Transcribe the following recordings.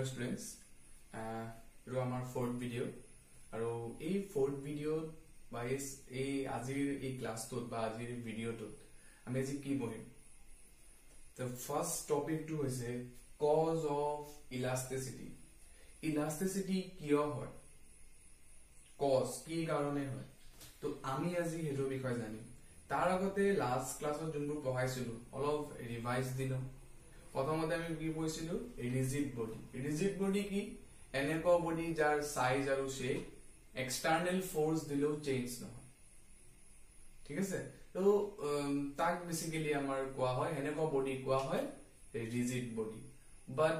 Hello students, এইটো আমাৰ fourth video আৰু এই fourth video বা এই আজিৰ এই ক্লাছটোত বা আজিৰ ভিডিঅ'টোত আমি আজি কি পঢ়িম the first topic টো হৈছে cause of elasticity কিয় হয় cause কি কাৰণে হয় তো আমি আজি হেটো বিষয় জানিম তাৰ আগতে লাষ্ট ক্লাছত যোনবোৰ পঢ়াইছিলো অলপ ৰিভাইজ দিলো প্ৰথমতে আমি কি পঢ়িছিলো ৰিজিড বডি কি এনেকুৱা বডি যাৰ সাইজ আৰু শেপ এক্সটাৰ্নাল ফোৰ্স দিলেও চেঞ্জ নহয় ঠিক আছে তো তাক বেসিক্যালি আমাৰ কোৱা হয় এনেকুৱা বডি কোৱা হয় ৰিজিড বডি বাট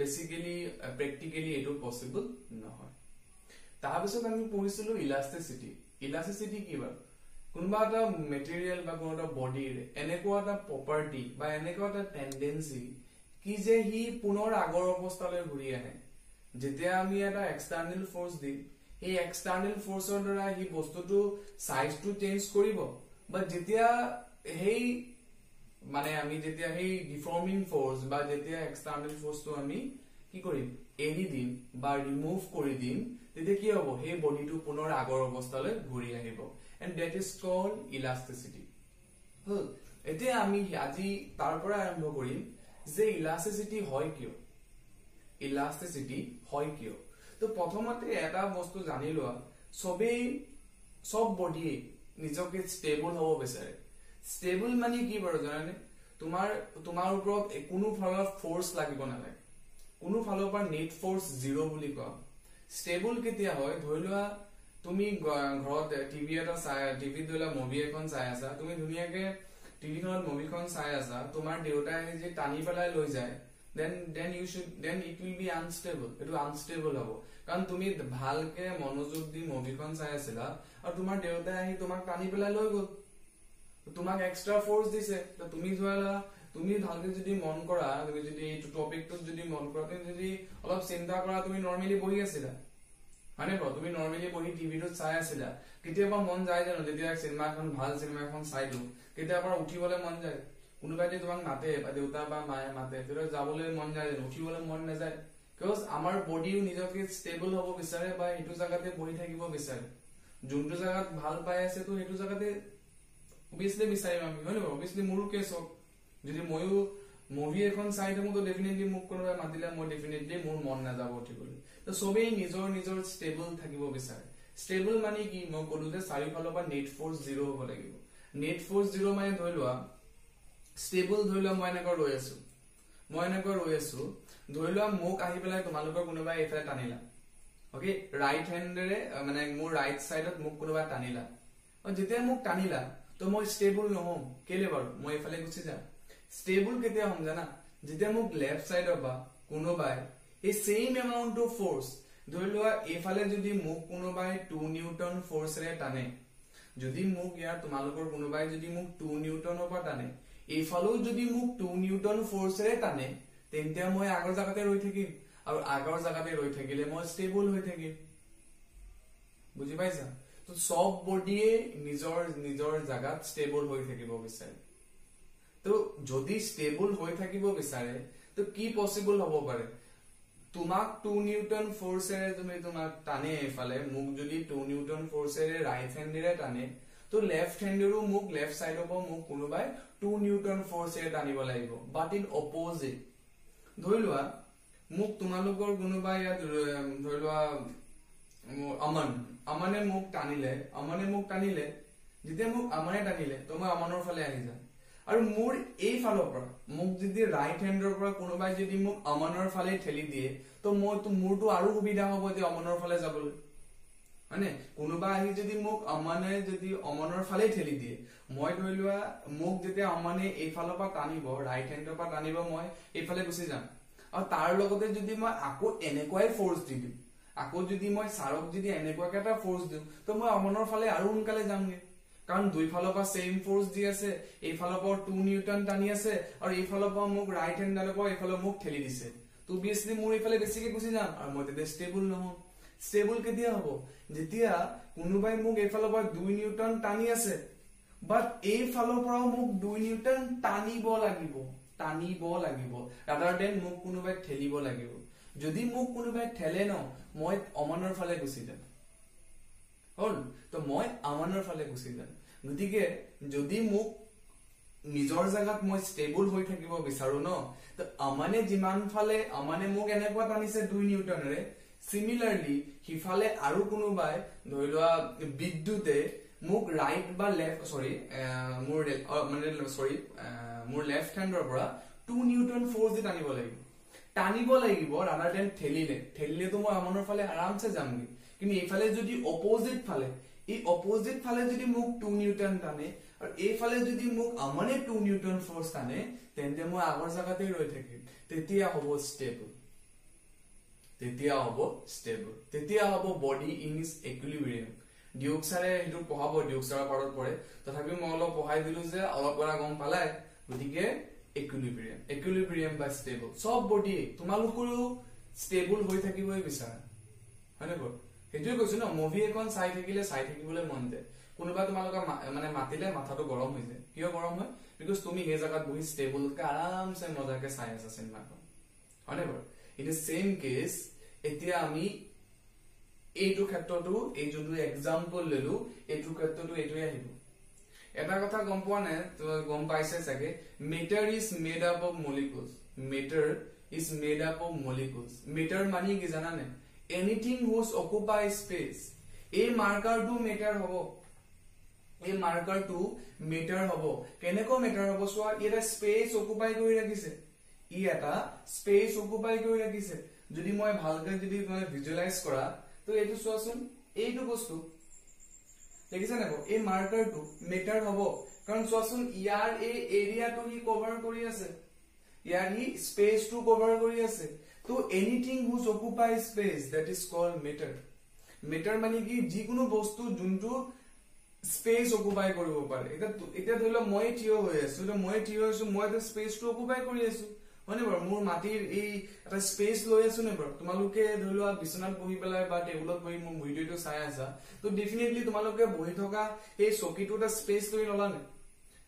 বেসিক্যালি প্ৰ্যাকটিক্যালি এটো পসিবল নহয় তাৰ পিছত আমি পঢ়িছিলো ইলাস্টিসিটি কি বা কোনবা এটা মেটেৰিয়েল বা কোনটা বডিৰ এনেকুৱা এটা প্ৰপাৰ্টি বা এনেকুৱা এটা টেন্ডেন্সি কি যে হি পুনৰ আগৰ অৱস্থালৈ ঘূৰি আহে যেতিয়া আমি এটা এক্সটাৰ্নাল ফোৰ্স দিম এই এক্সটাৰ্নাল ফোৰ্সৰ দ্বাৰা হি বস্তুটো সাইজটো চেঞ্জ কৰিব বা যেতিয়া হেই মানে আমি যেতিয়া হেই ডিফৰ্মিং ফোৰ্স বা যেতিয়া এক্সটাৰ্নাল ফোৰ্সটো আমি কি কৰিম এৰি দিম বা ৰিমুভ কৰি দিম তেতিয়া কি হ'ব হেই বডিটো পুনৰ আগৰ অৱস্থালৈ ঘূৰি আহিব and that is called elasticity এতিয়া আমি আজি তাৰ পৰা আৰম্ভ কৰিম যে ইলাস্টিসিটি হয় কিয় তো প্ৰথমতে এটা বস্তু জানি লোৱা সব বডি নিজকে স্টেবল হ'ব বিচাৰে স্টেবল মানে কি বাৰু জানানে তোমাৰ ওপৰত কোনো ফালৰ ফোৰ্স লাগিব নালাগে কোনো ফালৰ পৰা নেট ফোৰ্স 0 বুলি কোৱা স্টেবল কেতিয়া হয় ধৰি লোৱা তুমি ঘৰত টিভি এটা টিভি দলা মুভি এখন চাই আছা তুমি ধুনিয়াকে টিভিখনত মুভিখন চাই আছা তোমাৰ দেউতাই যে টানি পেলাই লৈ যায় then it will be unstable এটো আনস্টেবল হ'ব কাৰণ তুমি ভালকে মনোযোগ দি মুভিখন চাই আছিলা আৰু তোমাৰ দেউতাই আহি তোমাক টানি পেলাই লৈ গ'ল তোমাক এক্সট্ৰা ফোৰ্স দিছে তো তুমি ধৰা তুমি ভালকে যদি মন কৰা তুমি যদি এই টপিকটো যদি মন কৰা তুমি যদি অলপ চিন্তা কৰা তুমি নরমালি বহি আছিলা মানে তুমি নরমালি বহি টিভিটো চাই আছিলা কেতিয়াবা মন যায় জানো যেতিয়া সিনেমাখন ভাল সিনেমাখন চাইলো কেতিয়াবা উঠিবলৈ মন যায় কোনোবাই তোমাক মাতে বা দেউতা বা মায়ে মাতে তেতিয়া যাবলৈ মন যায় জানো উঠিবলৈ মন নাযায় কিয়জ আমাৰ বডিও নিজকে স্টেবল হ'ব বিচাৰে বা এটো জায়গাতে বহি থাকিব বিচাৰে যোনটো জায়গাত ভাল পাই আছে তো এটো জায়গাতে অবিয়াসলি বিচাৰিম আমি হয় নে অবিয়াসলি মোৰো কেছ হ'ব যদি ময়ো মুভি এখন চাই থাকো তো ডেফিনেটলি মোক কোনোবাই মাতিলে মই ডেফিনেটলি মোৰ মন নাযাব উঠিবলৈ তো সবেই নিজৰ স্টেবল থাকিব বিচাৰে স্টেবল মানে কি মই কলো যে চাৰিফালৰ পৰা নেট ফোৰ্স 0 হ'ব লাগিব নেট ফোৰ্স 0 মানে ধৰি লোৱা স্টেবল ধৰি লোৱা মই এনেকৈ ৰৈ আছো ধৰি লোৱা মোক আহি পেলাই তোমালোকৰ কোনোবাই এফালে টানিলা ওকে ৰাইট হেণ্ডেৰে মানে মোৰ ৰাইট সাইডত মোক কোনোবাই টানিলা আৰু যেতিয়া মোক টানিলা তো মই স্টেবল নহম কেলে বাৰু মই এফালে গুচি যাম স্টেবল কেতিয়া হম জানা যেতিয়া মোক লেফট সাইডৰ বা কোনোবাই এই সেম এমাউন্ট অফ ফোৰ্স ধৰি লোৱা এফালে যদি মোক কোনোবাই 2 নিউটন ফোৰ্সৰে টানে যদি মোক ইয়াৰ তোমালোকৰ কোনোবাই যদি মোক 2 নিউটনৰ পৰা টানে এফালেও যদি মোক 2 নিউটন ফোৰ্সৰে টানে তেন্তে মই আগৰ জায়গাতে ৰৈ থাকিম আৰু আগৰ জায়গাতে ৰৈ থাকিলে মই স্টেবল হৈ থাকিম বুজি পাইছা তো সব বডিয়ে নিজৰ জায়গাত স্টেবল হৈ থাকিব বিচাৰে তো যদি স্টেবল হৈ থাকিব বিচাৰে তো কি পসিবল হ'ব পাৰে তোমাক 2 নিউটন ফোৰ্সেৰে তুমি তোমাক টানে এফালে মোক যদি 2 নিউটন ফোৰ্সেৰে ৰাইট হেণ্ডেৰে টানে তো লেফট হেণ্ডেৰো মোক লেফট সাইডৰ পৰা মোক কোনোবাই 2 নিউটন ফোৰ্সেৰে টানিব লাগিব বাট ইন অপোজিট ধৰি লোৱা মোক তোমালোকৰ কোনোবাই ইয়াত ধৰি লোৱা আমনে মোক টানিলে যেতিয়া মোক আমনে টানিলে তো মই আমনৰ ফালে আহি যাম আৰু মোৰ এই ফালৰ পৰা মোক যদি ৰাইট হেণ্ডৰ পৰা কোনোবাই যদি মোক আমনৰ ফালে ঠেলি দিয়ে তো মোৰটো আৰু সুবিধা হ'ব যে আমনৰ ফালে যাবলৈ মানে কোনোবা আহি যদি মোক আমনৰ ফালে ঠেলি দিয়ে মই ধৰি লোৱা মোক যেতিয়া আমনে এই ফালৰ পৰা টানিব ৰাইট হেণ্ডৰ পৰা টানিব মই এই ফালে গুচি যাম আৰু তাৰ লগতে যদি মই আকৌ এনেকুৱাই ফোৰ্স দি দিম আকৌ যদি মই সাৰক যদি এনেকুৱাকে এটা ফোৰ্স দিম তো মই আমনৰ ফালে আৰু উনকালে যামগে কাৰণ দুই ফালৰ পৰা সেম ফোৰ্স দি আছে এই ফালৰ পৰা 2 নিউটন টানি আছে আৰু এই ফালৰ পৰা মোক ৰাইট হেণ্ডৰ পৰা এই ফালে মোক ঠেলি দিছে তো অবিয়াসলি মোৰ এই ফালে বেছিকে গুচি যাম আৰু মই তেতিয়া স্টেবল নহম স্টেবল কেতিয়া হ'ব যেতিয়া কোনোবাই মোক এই ফালৰ পৰা 2 নিউটন টানি আছে বাট এই ফালৰ পৰা মোক 2 নিউটন টানিব লাগিব rather than মোক কোনোবাই ঠেলিব লাগিব যদি মোক কোনোবাই ঠেলে ন মই অমানৰ ফালে গুচি যাম হল তো মই আমানৰ ফালে গুচি যাম গতিকে যদি মোক নিজৰ জায়গাত মই ষ্টেবল হৈ থাকিব বিচাৰো ন তো আমানে যিমান ফালে আমানে মোক এনেকুৱা টানিছে 2 নিউটনৰে সিমিলাৰলি হিফালে আৰু কোনোবাই ধৰিলোৱা বিদ্যুতে মোক ৰাইট বা লেফট সৰি মোৰ লেফট হ্যান্ডৰ পৰা 2 নিউটন ফোৰ্স দি টানিব লাগিব ৰাদাৰ দেন ঠেলিলে তো মই আমানৰ ফালে আৰামছে যামগি কিন্তু এইফালে যদি অপোজিট ফালে যদি মোক 2 নিউটন টানে আৰু এইফালে যদি মোক আমানে 2 নিউটন ফোৰ্স টানে তেন্তে মই আগৰ জায়গাতে ৰৈ থাকিম তেতিয়া হ'ব ষ্টেবল তেতিয়া হ'ব বডি ইন ইজ ইকুইলিব্ৰিয়াম ডিউক সাৰে হেতু পঢ়াব ডিউক সাৰৰ পাৰত পৰে তথাপি মই অলপ পঢ়াই দিলো যে অলপ পৰা গম পালাই গতিকে ইকুইলিব্ৰিয়াম বা ষ্টেবল সব বডি তোমালোকৰো ষ্টেবল হৈ থাকিবই বিচাৰা হয়নে বৰ হেতুই কৈছো ন মুভি এখন চাই থাকিবলৈ মন যায় কোনোবা তোমালোক মানে মাতিলে মাথাটো গৰম হৈ যায় কিয় গৰম হয় বিকজ তুমি হে জায়গাত বহি ষ্টেবল কে আৰামছে মজাকে চাই আছা সিনেমাখন হয়নে বৰ ইট ইজ সেম কেস এতিয়া আমি এইটো ক্ষেত্ৰটো এই যোনটো এক্সাম্পল ললো এইটো ক্ষেত্ৰটো এইটোই আহিব এটা কথা গম পোৱা নাই তো গম পাইছে চাগে matter is made up of molecules matter মানে কি জানানে এনিথিং হুজ অকুপাই স্পেস এই মাৰ্কাৰটো মেটাৰ হ'ব কেনেকৈ মেটাৰ হ'ব সোৱা এটা স্পেস অকুপাই কৰি ৰাখিছে যদি মই ভালকৈ যদি মই ভিজুৱেলাইজ কৰা তো এইটো সোৱাচোন এইটো বস্তু দেখিছা না এই মাৰ্কাৰটো মেটাৰ হ'ব কাৰণ সোৱাচোন ইয়াৰ এই এৰিয়াটো হি কভাৰ কৰি আছে ইয়াৰ হি স্পেসটো কভাৰ কৰি আছে তো anything whose occupy space that is called matter মানে কি যিকোনো বস্তু যোনটো স্পেস অকুপাই কৰিব পাৰে এটা ধৰিলো মই থিয় হৈ আছো মই এটা স্পেসটো অকুপাই কৰি আছো মানে বৰ মোৰ মাটিৰ এই এটা স্পেস লৈ আছো নে বৰ তোমালোকে ধৰিলোৱা বিছনাত বহি পেলাই বা টেবুলত বহি মোৰ ভিডিওটো চাই আছা তো ডেফিনেটলি তোমালোকে বহি থকা এই চকীটো এটা স্পেস লৈ ললা নে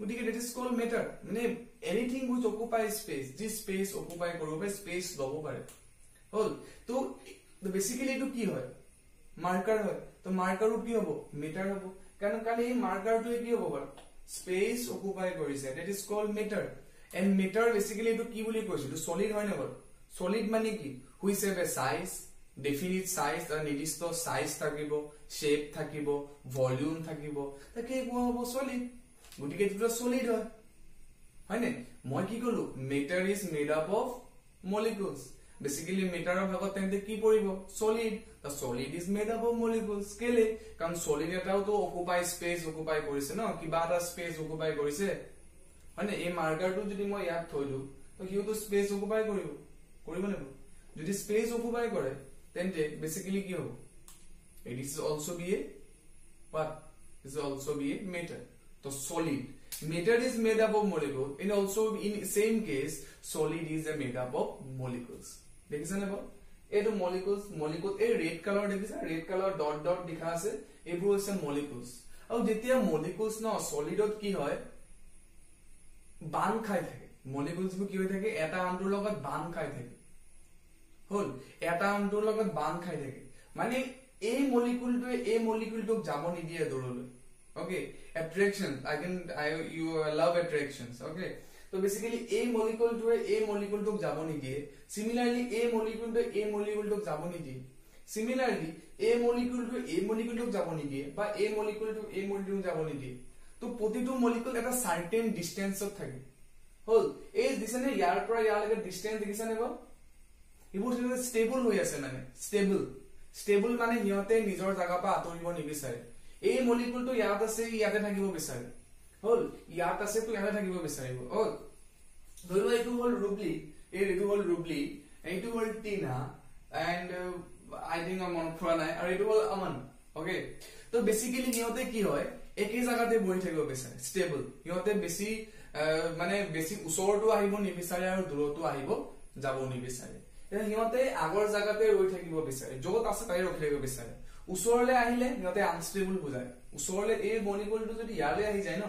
গতিকে দ্যাট ইজ কল্ড মেটাৰ মানে এনিথিং হুজ অকুপাই স্পেস যি স্পেস অকুপাই কৰিব পাৰে স্পেস ল'ব পাৰে হল তো বেসিক্যালি এটো কি হয় মাৰ্কাৰ হয় তো মাৰ্কাৰো কি হ'ব মেটাৰ হ'ব কাৰণ এই মাৰ্কাৰটোৱে কি হ'ব বাৰু স্পেস অকুপাই কৰিছে that is called matter and meter basically etu ki boli koisu solid hoy na bol solid mane ki which have a size definite size or nirdisto size thakibo shape thakibo volume thakibo take ko hobo solid gotike etu solid hoy ne moi ki kolu matter is made up of molecules basically matter of bhagot tente ki poribo solid the solid is made up of molecules kele karon solid etao to occupy space occupy korise no kiba eta space occupy korise মানে এই মাৰ্কাৰটো যদি মই ইয়াত থৈ দিও তো কিউটো space occupy কৰিব নেব যদি স্পেস অকুপাই কৰে তেন্তে বেসিক্যালি কি হ'ব it is also B A what is also be a matter so solid matter is made up of molecule and also in same case solid is a made up of molecules দেখিছা না এটো molecules এই red color দেখিছা red color dot দেখা আছে এবোৰ আছে molecules আৰু যেতিয়া molecules ন solidত কি হয় বান খাই থাকে মলিকুলস কি হৈ থাকে এটা আনটোৰ লগত বান খাই থাকে হল এটা আনটোৰ লগত বান খাই থাকে মানে এই মলিকুলটোক যাব নিদিয়ে দূৰলৈ okay attraction you love attractions okay তো বেসিক্যালি এই মলিকুলটোক যাব নিদিয়ে সিমিলারলি এই মলিকুলটোক যাব নিদিয়ে সিমিলারলি এই মলিকুলটোক যাব নিদিয়ে বা এই মলিকুলটোক যাব নিদিয়ে তো প্রতিটো মলিকুল এটা সার্টেন ডিসটেন্সত থাকে হল এই দিছনে ইয়াৰ পৰা ইয়ালৈকে ডিসটেন্স দেখিছানে বল ইবোৰ স্টেবল হৈ আছে মানে স্টেবল মানে হিয়তে নিজৰ জায়গা পৰা আতৰিব নিবিচাৰে এই মলিকুলটো ইয়াত আছে ইয়াতে থাকিব বিচাৰে হল ইয়াত আছে তো ইয়াতে থাকিব বিচাৰিব হল ধৰিব এইটো হল ৰুবলি এইটো হল টিনা এন্ড আই থিংক মন খোৱা নাই আৰু এইটো হল আমান ওকে তো বেসিক্যালি হিয়তে কি হয় একে জায়গাতে বহি থাকিব বিচাৰে স্টেবল হিয়তে বেছি মানে বেছি ওচৰটো আহিব নিবিচাৰে আৰু দূৰটো আহিব যাব নিবিচাৰে হিয়তে আগৰ জায়গাতে ৰৈ থাকিব বিচাৰে যত আছে তাই ৰখি থাকিব বিচাৰে ওচৰলে আহিলে হিয়তে আনস্টেবল বুজায় ওচৰলে এই মলিকুলটো যদি ইয়ালে আহি যায় ন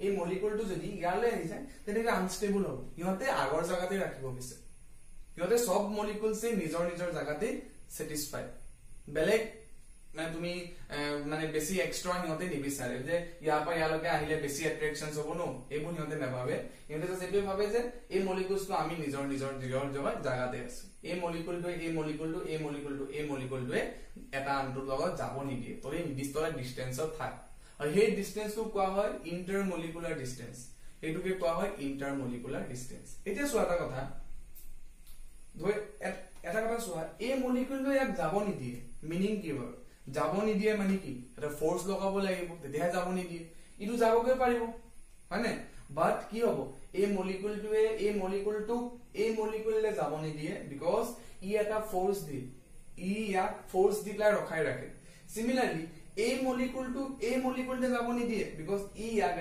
এই মলিকুলটো যদি ইয়ালে আহি যায় তেনে আনস্টেবল হ'ব হিয়তে আগৰ জায়গাতে ৰাখিব বিচাৰে সিহঁতে সব মলিকুলছে নিজৰ নিজৰ জাগাতে স্যাটিসফাই বেলেগ মানে তুমি মানে বেছি এক্সট্ৰা সিহঁতে নিবিচাৰে যে ইয়াৰ পৰা ইয়ালৈকে আহিলে বেছি এট্ৰাকশনছ হ'ব ন এইবোৰ সিহঁতে নাভাবে সিহঁতে জাস্ট এইটোৱে ভাবে যে এই মলিকুলছটো আমি নিজৰ নিজৰ জাগাতে আছে এই মলিকুলটো এই মলিকুলটো এই মলিকুলটো এই মলিকুলটোৱে এটা আনটোৰ লগত যাব নিদিয়ে তো এই নিৰ্দিষ্ট ডিসটেন্সত থাক আৰু সেই ডিসটেন্সটো কোৱা হয় ইন্টাৰমলিকুলাৰ ডিসটেন্স এইটোকে কোৱা হয় ইন্টাৰমলিকুলাৰ ডিসটেন্স এতিয়া চোৱা এটা কথা চোৱা এই মলিকুলটো ইয়াক যাব নিদিয়ে মিনিং কি হয় যাব নিদিয়ে মানে কি এটা ফোর্স লগাব লাগিব তেতিয়াহে যাব নিদিয়ে ইটো যাবকৈ পাৰিব হয়নে বাট কি হ'ব এই মলিকুলটোৱে এই মলিকুললে যাব নিদিয়ে বিকজ ই এটা ফোৰ্স দি ই ইয়াক ফোৰ্স দি পেলাই ৰখাই ৰাখে সিমিলাৰলি এই মলিকুলতে যাব নিদিয়ে বিকজ ই ইয়াক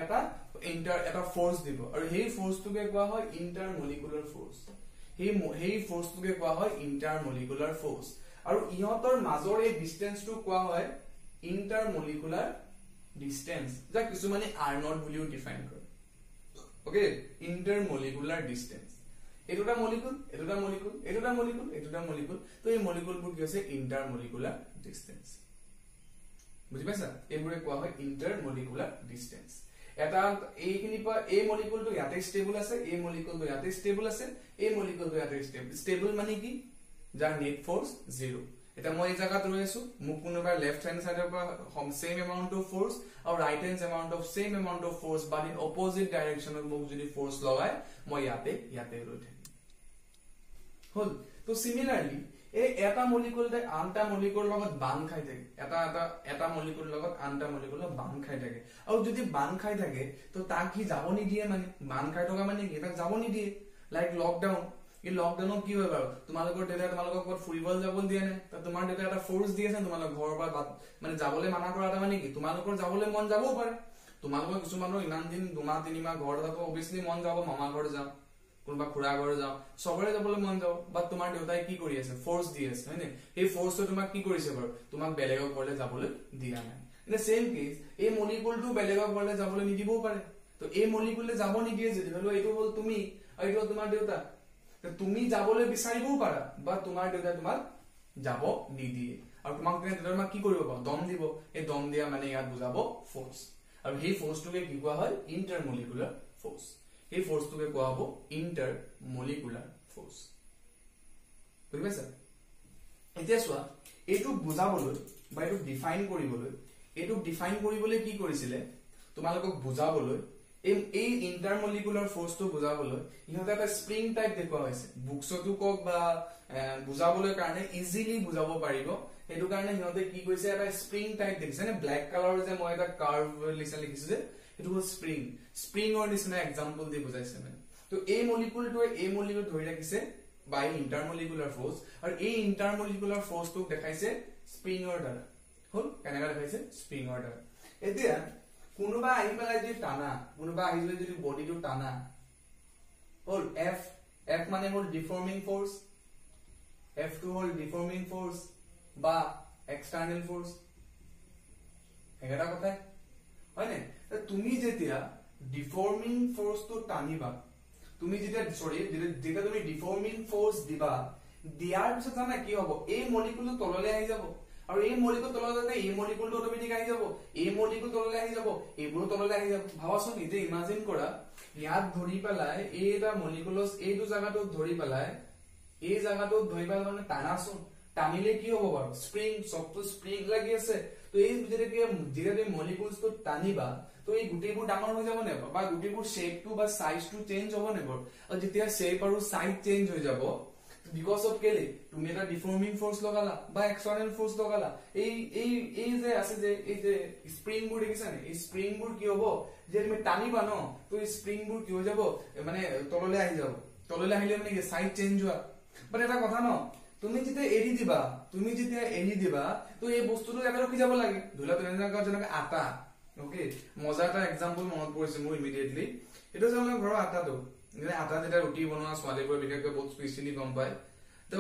এটা ফোৰ্স দিব আৰু সেই ফোৰ্সটোকে কোৱা হয় ইন্টাৰমলিকুলাৰ ফোৰ্স সেই ফোৰ্সটোকে কোৱা হয় ইন্টাৰমলিকুলাৰ ফোৰ্স আৰু ইহঁতৰ মাজৰ এই ডিসটেন্সটো কোৱা হয় ইন্টাৰমলিকুলাৰ ডিসটেন্স যা কিছুমানে r0 বুলিও ডিফাইন কৰে ওকে ইন্টাৰমলিকুলাৰ ডিসটেন্স এটোটা মলিকুল তো এই মলিকুলবোৰ কি আছে ইন্টাৰমলিকুলাৰ ডিসটেন্স বুজি পাইছা এইবোৰে কোৱা হয় ইন্টাৰমলিকুলাৰ ডিসটেন্স এটা এইখিনি পৰা এই মলিকুলটো ইয়াতে ষ্টেবল আছে এই মলিকুলটো ইয়াতে ষ্টেবল আছে এই মলিকুলটো ইয়াতে ষ্টেবল মানে কি যাৰ নেট ফোৰ্স 0 এটা মই এই জায়গাত ৰৈ আছো মোক কোনোবা লেফট হ্যান্ড সাইডৰ পৰা সেম এমাউন্ট অফ ফোৰ্স আৰু right hand amount of same amount of force but in opposite ডাইৰেকশনত মোক যদি ফোৰ্স লগায় মই ইয়াতে ৰৈ থাকিম হল তো সিমিলাৰলি এই এটা মলিকুলতে আনটা মলিকুলৰ লগত বান্ধ খাই থাকে এটা মলিকুলৰ লগত আনটা মলিকুলৰ বান্ধ খাই থাকে আৰু যদি বান্ধ খাই থাকে তো তাক কি যাব নিদিয়ে মানে বান্ধ খাই থকা মানে কি তাক যাব নিদিয়ে লাইক লকডাউন এই লকডাউনত কি হয় বাৰু তোমালোকৰ দেউতা তোমালোকক ক'ত ফুৰিবলৈ যাব দিয়া নাই তা তোমাৰ দেউতা এটা ফোৰ্স দি আছে তোমালোক ঘৰৰ পৰা মানে যাবলৈ মানা কৰা এটা মানে কি তোমালোকৰ যাবলৈ মন যাবও পাৰে তোমালোকৰ কিছুমানৰ ইমান দিন 2-3 মাহ ঘৰত থাকো অবিয়াসলি মন যাব মামা ঘৰ যাও কোনবা খুৰা ঘৰ যাও সবৰে যাবলৈ মন যাব বাট তোমাৰ দেউতাই কি কৰি আছে ফোৰ্স দি আছে হয়নে এই ফোৰ্সটো তোমাক কি কৰিছে বাৰু তোমাক বেলেগৰ ঘৰলৈ যাবলৈ দিয়া নাই ইন দ্য সেম কেস এই মলিকুলটো বেলেগৰ ঘৰলৈ যাবলৈ নিদিবও পাৰে তো এই মলিকুললে যাব নিদিয়ে যদি হলো এইটো হল তুমি আৰু এইটো তোমাৰ দেউতা তুমি যাবলৈ বিচাৰিবও পাৰা বা তোমাৰ দেউতা তোমাক যাব নিদিয়ে আৰু তোমাক দেউতাক কি কৰিব দম দিব এই দম দিয়া মানে ইয়াত বুজাব ফোৰ্স আৰু সেই ফোৰ্সটোকে কি কোৱা হয় ইন্টাৰমলিকুলাৰ ফোৰ্স এই ফোৰ্সটোকে কোৱা হ'ব ইন্টাৰমলিকুলাৰ ফোৰ্স বুজি পাইছা এতিয়া চোৱা এইটো বুজাবলৈ বা এইটো ডিফাইন কৰিবলৈ কি কৰিছিলে তোমালোকক বুজাবলৈ এই ইন্টাৰমলিকুলাৰ ফোৰ্সটো বুজাবলৈ ইহঁতে এটা স্প্ৰিং টাইপ দেখুৱা হৈছে বুকছটো কক বা বুজাবলৈ কাৰণে ইজিলি বুজাব পাৰিব এটো কাৰণে ইহঁতে কি কৈছে এটা স্প্ৰিং টাইপ দেখিছে নে ব্ল্যাক কালাৰৰ যে মই এটা কাৰ্ভ লিখিছো যে এটো হ'ল স্প্ৰিংৰ নিচিনা এক্সাম্পল দি বুজাইছে মানে তো এই মলিকুল ধৰি ৰাখিছে বাই ইন্টাৰমলিকুলাৰ ফোৰ্স আৰু এই ইন্টাৰমলিকুলাৰ ফোৰ্সটো দেখাইছে স্প্ৰিংৰ দ্বাৰা হল কেনেকা দেখাইছে স্প্ৰিংৰ দ্বাৰা এতিয়া কোনোবা আহি পেলাই যদি টানা কোনোবা আহি যদি বডিটো টানা হল এফ মানে হল ডিফর্মিং ফোর্স F2 হল ডিফর্মিং ফোর্স বা এক্সটার্নাল ফোর্স এগেটা কথা হয় না তুমি যেতিয়া ডিফর্মিং ফোর্সটো টানিবা তুমি যেতিয়া যেতিয়া তুমি ডিফর্মিং ফোর্স দিবা দিয়াৰ পিছত জানা কি হ'ব এই মলিকুলটো তললৈ আহি যাব আৰু এই মলিকুল তললৈ যাতে এই মলিকুলটো অটোমেটিক আহি যাব এই মলিকুল তললৈ আহি যাব এইবোৰ তললৈ আহি যাব ভাবাচোন নিজে ইমাজিন কৰা ইয়াত ধৰি পেলাই এইটা মলিকুলস এইটো জায়গাটো ধৰি পেলাই এই জায়গাটো ধৰি পেলাই মানে টানাচোন টানিলে কি হ'ব বাৰু স্প্ৰিং সবটো স্প্ৰিং লাগি আছে তো এই যেতিয়া মলিকুলসটো টানিবা তো এই গুটিবোৰ ডাঙৰ হৈ যাব নে বা গুটিবোৰ শেপটো বা সাইজটো চেঞ্জ হ'ব নে বাৰু আৰু যেতিয়া শেপ আৰু সাইজ চেঞ্জ হৈ যাব because of কেলে তুমি এটা ডিফর্মিং ফোর্স লগালা বা এক্সটার্নাল ফোর্স লগালা এই যে আছে যে এই যে স্প্রিং বোৰ দেখিছা নে এই স্প্ৰিং বোৰ কি হ'ব যে তুমি টানিবা ন তো এই স্প্ৰিং বোৰ কি হৈ যাব মানে তললৈ আহি যাব তললৈ আহিলে মানে কি সাইজ চেঞ্জ হোৱা বাট এটা কথা ন তুমি যেতিয়া এৰি দিবা তো এই বস্তুটো এটা ৰখি যাব লাগে ধুলা যেনেকৈ আটা ওকে মজা এটা এক্সাম্পল মনত পৰিছে মোৰ ইমিডিয়েটলি এটা যে আমাৰ ঘৰৰ আটাটো আটা যেটা ৰুটি বনোৱা ছোৱালীবোৰ বিশেষকৈ বহুত স্পেচিয়েলি গম পায় তো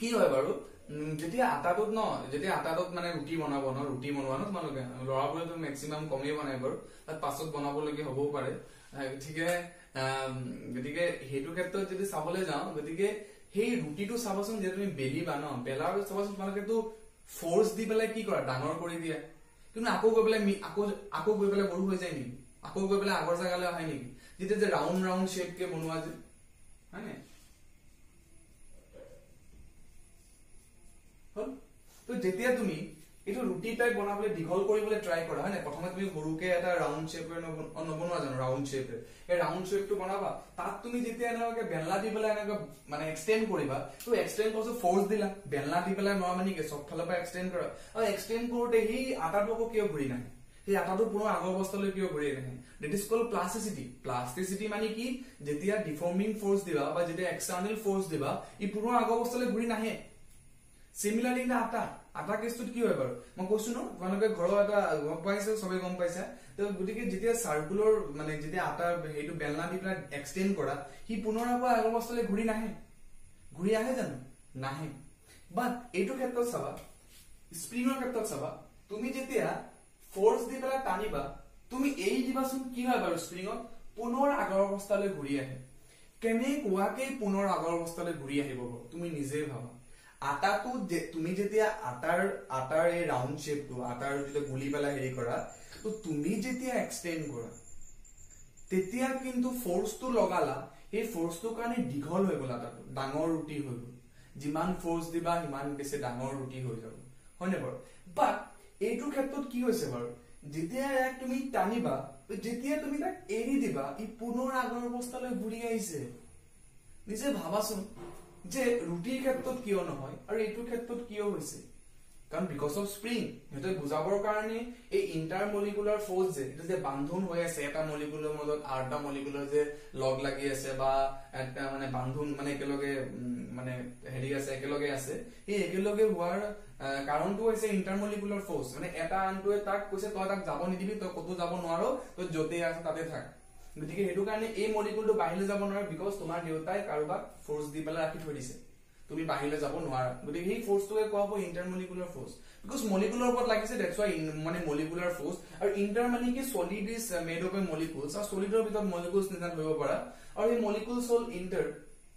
কি হয় বাৰু যেতিয়া আটাটোত মানে ৰুটি বনোৱা ন তোমালোকে লৰাবোৰে তো ম্যাক্সিমাম কমেই বনাই বাৰু তাত পাছত বনাবলগীয়া হ'বও পাৰে ঠিকে গতিকে সেইটো ক্ষেত্ৰত যদি চাবলৈ যাওঁ গতিকে সেই ৰুটিটো চাবচোন যে তুমি বেলিবা ন বেলাৰ চাবচোন তোমালোকেতো ফোৰ্স দি পেলাই কি কৰা ডাঙৰ কৰি দিয়া কিন্তু আকৌ গৈ পেলাই আকৌ গৈ পেলাই সৰু হৈ যায় নেকি আকৌ গৈ পেলাই আগৰ জাগালৈ আহে নেকি যেতিয়া যে ৰাউন্ড ৰাউন্ড শেপ কে বনোৱা যে হয়নে হল তো যেতিয়া তুমি এটো ৰুটি টাইপ বনাবলৈ দীঘল কৰিবলৈ ট্ৰাই কৰা হয়নে প্ৰথমে তুমি সৰুকে এটা ৰাউন্ড শেপৰ নবনোৱা জানো ৰাউন্ড শেপ এই ৰাউন্ড শেপটো বনাবা তাত তুমি যেতিয়া এনেকৈ বেলনা দি পেলাই এনেকৈ মানে এক্সটেন্ড কৰিবা তো এক্সটেন্ড কৰছো ফোৰ্স দিলা বেলনা দি পেলাই নৰ্মালি কি সব ফালৰ পৰা এক্সটেন্ড কৰা আৰু এক্সটেন্ড কৰোতে হি আটাটো কিয় ঘূৰি নাহে সেই আটাটো পুনৰ আগৰ অৱস্থালৈ কিয় ঘূৰি নাহে দ্যাট ইজ কল্ড প্লাস্টিসিটি মানে কি যেতিয়া ডিফৰ্মিং ফোৰ্স দিবা বা যেতিয়া এক্সটাৰ্নাল ফোৰ্স দিবা ই পুনৰ আগৰ অৱস্থালৈ ঘূৰি নাহে সিমিলাৰলি না আটা কেসটোত কি হয় বাৰু মই কৈছো ন তোমালোকে ঘৰৰ এটা গম পাইছে সবে গম পাইছা তো গতিকে যেতিয়া সাৰ্কুলাৰ মানে যেতিয়া আটা হেইটো বেলনা দি পেলাই এক্সটেন্ড কৰা হি পুনৰ আগৰ অৱস্থালৈ ঘূৰি নাহে ঘূৰি আহে জানো নাহে বাট এইটো ক্ষেত্ৰত চাবা স্প্ৰিংৰ ক্ষেত্ৰত চাবা তুমি যেতিয়া ফোৰ্স দি পেলাই টানিবা তুমি এই দিবাচোন কি হয় বাৰু স্প্ৰিংত পুনৰ আগৰ অৱস্থালৈ ঘূৰি আহে কেনে কোৱাকে পুনৰ আগৰ অৱস্থালৈ ঘূৰি আহিব তুমি নিজে ভাবা আটাটো তুমি যেতিয়া আটাৰ এই ৰাউন্ড শেপটো আটাৰ যেতিয়া গুলি পেলাই হেৰি কৰা তো তুমি যেতিয়া এক্সটেন্ড কৰা তেতিয়া কিন্তু ফোৰ্সটো লগালা এই ফোৰ্সটো কাৰণে দীঘল হৈ গ'ল আটাটো ডাঙৰ ৰুটি হৈ গ'ল যিমান ফোৰ্স দিবা সিমান বেছি ডাঙৰ ৰুটি হৈ যাব হয়নে বাৰু বাট এইটো ক্ষেত্ৰত কি হৈছে বাৰু যেতিয়া তুমি টানিবা যেতিয়া তুমি তাক এৰি দিবা ই পুনৰ আগৰ অৱস্থালৈ ঘূৰি আহিছে নিজে ভাবাচোন যে ৰুটিৰ ক্ষেত্ৰত কিয় নহয় আৰু এইটো ক্ষেত্ৰত কিয় হৈছে কাৰণ বিকজ অফ স্প্ৰিং হেতে বুজাবৰ কাৰণে এই ইন্টাৰমলিকুলাৰ ফোৰ্স যে বান্ধন হৈ আছে এটা মলিকুলাৰ মাজত আৰটা মলিকুলাৰ যে লগ লাগি আছে বা এটা মানে বান্ধন মানে একেলগে মানে হেৰি আছে একেলগে আছে এই একেলগে হোৱাৰ কাৰণটো হৈছে ইন্টাৰমলিকুলাৰ ফোৰ্স মানে এটা আনটোৱে তাক কৈছে তই তাক যাব নিদিবি তই কতো যাব নোৱাৰো তই যতে আছে তাতে থাক গতিকে হেতু কাৰণে এই মলিকুলটো বাহিৰলৈ যাব নোৱাৰে বিকজ তোমাৰ দেউতাই কাৰোবাক ফোৰ্স দি পেলাই ৰাখি থৈ দিছে তুমি বাহিৰলৈ যাব নোৱাৰা গতিকে এই ফোৰ্সটোকে কোৱা হ'ব ইন্টাৰমলিকুলাৰ ফোৰ্স বিকজ মলিকুলাৰ ওপৰত লাগিছে দ্যাটস ওয়াই মানে মলিকুলাৰ ফোৰ্স আৰু ইন্টাৰ মানে কি solid is made of A molecules আৰু সলিডৰ ভিতৰত মলিকুলস নিজান হ'ব পাৰা আৰু এই মলিকুলস হল ইন্টাৰ